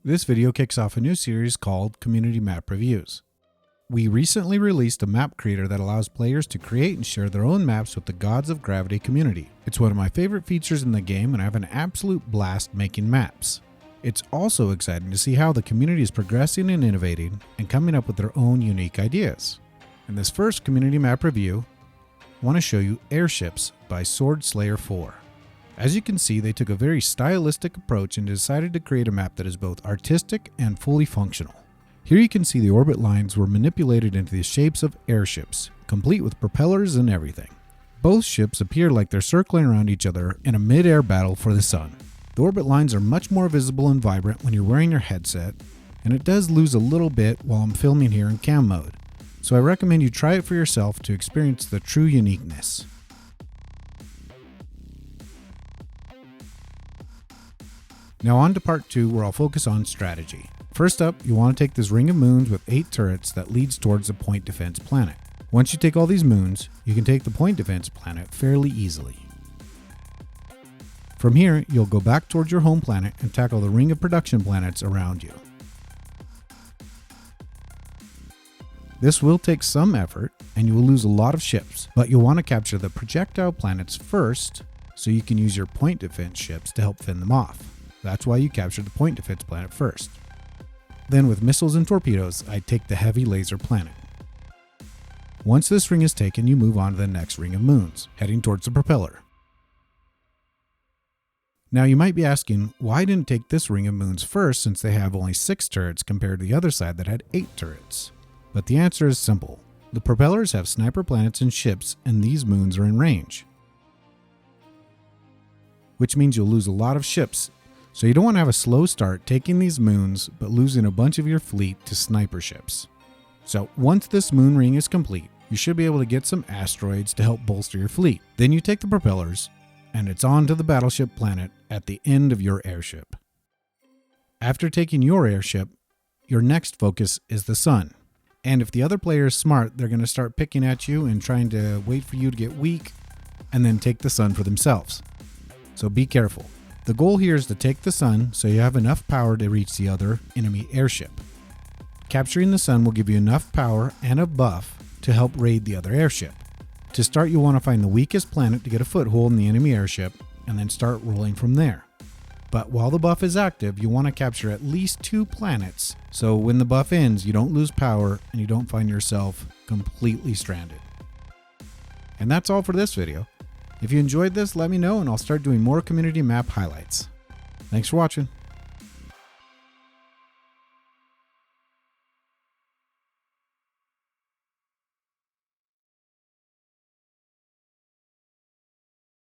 This video kicks off a new series called Community Map Reviews. We recently released a map creator that allows players to create and share their own maps with the Gods of Gravity community. It's one of my favorite features in the game and I have an absolute blast making maps. It's also exciting to see how the community is progressing and innovating and coming up with their own unique ideas. In this first community map review, I want to show you Airships by Swordslayer 4. As you can see, they took a very stylistic approach and decided to create a map that is both artistic and fully functional. Here you can see the orbit lines were manipulated into the shapes of airships, complete with propellers and everything. Both ships appear like they're circling around each other in a mid-air battle for the sun. The orbit lines are much more visible and vibrant when you're wearing your headset, and it does lose a little bit while I'm filming here in cam mode. So I recommend you try it for yourself to experience the true uniqueness. Now on to part 2, where I'll focus on strategy. First up, you want to take this ring of moons with 8 turrets that leads towards the point defense planet. Once you take all these moons, you can take the point defense planet fairly easily. From here, you'll go back towards your home planet and tackle the ring of production planets around you. This will take some effort and you will lose a lot of ships, but you'll want to capture the projectile planets first so you can use your point defense ships to help fend them off. That's why you capture the point defense planet first. Then with missiles and torpedoes, I take the heavy laser planet. Once this ring is taken, you move on to the next ring of moons, heading towards the propeller. Now you might be asking, why I didn't take this ring of moons first since they have only 6 turrets compared to the other side that had 8 turrets? But the answer is simple. The propellers have sniper planets and ships, and these moons are in range. Which means you'll lose a lot of ships. So you don't want to have a slow start taking these moons, but losing a bunch of your fleet to sniper ships. So once this moon ring is complete, you should be able to get some asteroids to help bolster your fleet. Then you take the propellers, and it's on to the battleship planet at the end of your airship. After taking your airship, your next focus is the sun. And if the other player is smart, they're going to start picking at you and trying to wait for you to get weak, and then take the sun for themselves. So be careful. The goal here is to take the sun so you have enough power to reach the other enemy airship. Capturing the sun will give you enough power and a buff to help raid the other airship. To start, you'll want to find the weakest planet to get a foothold in the enemy airship and then start rolling from there. But while the buff is active, you want to capture at least 2 planets so when the buff ends, you don't lose power and you don't find yourself completely stranded. And that's all for this video. If you enjoyed this, let me know and I'll start doing more community map highlights. Thanks for watching.